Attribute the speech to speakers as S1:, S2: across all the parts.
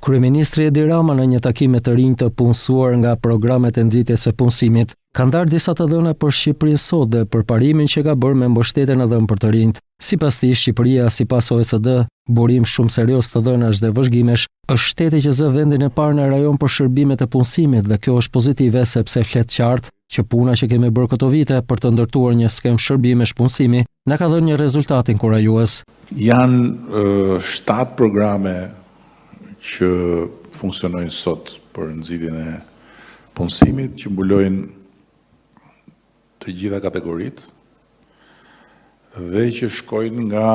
S1: Kryeministri Edi Rama në një takim me të rinj të punësuar nga programet e nxitjes së punësimit ka ndarë disa të dhëna për Shqipërinë sot dhe për parimin që ka bërë me mbështetjen e dhënë për të rinjt. Sipas tij, Shqipëria sipas OECD, burim shumë serioz të dhënash dhe vëzhgimesh, është shteti që zë vendin e parë në rajon për shërbimet e punësimit dhe kjo është pozitive sepse flet qartë që puna që kemi bërë këto vite për të ndërtuar një skem shërbimesh punësimi na ka dhënë një rezultat inkurajues.
S2: Janë 7 programe që funksionojnë sot për nxitjen e punësimit, që mbulojnë të gjitha kategoritë dhe që shkojnë nga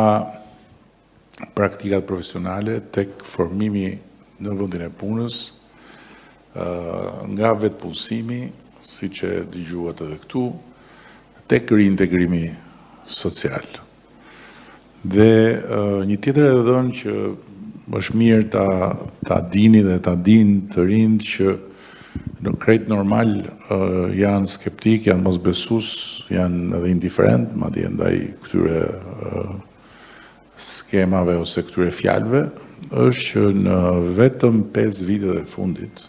S2: praktikat profesionale tek formimi në vendin e punës, nga vetë punësimi, siç e dëgjuat edhe këtu, tek reintegrimi social. Dhe një tjetër edhe dhënë që është mirë ta dini dhe ta dinë të rinjt që në krejt normal janë skeptik, janë mosbesues, janë edhe indiferent, madje ndaj këtyre skemave ose këtyre fjalëve, është që në vetëm 5 vitet e fundit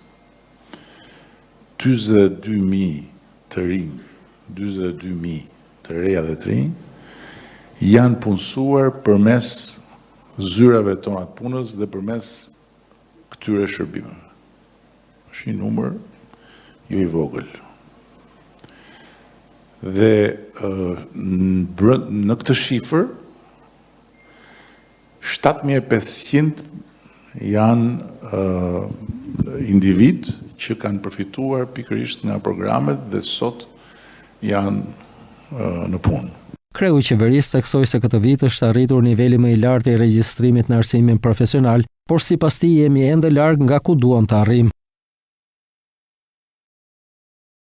S2: 42.000 të rinj, 42.000 të reja dhe të rinj janë punësuar përmes zyrave tona të punës dhe përmes këtyre shërbimeve. Është një numër jo i vogël. Dhe në këtë shifër 7.500 janë individ që kanë përfituar pikërisht nga programet dhe sot janë në punë.
S1: Kreu i qeverisë theksoi se këtë vit është arritur niveli më i lartë i regjistrimit në arsimin profesional, por sipas tij jemi ende larg nga ku duam të arrijmë.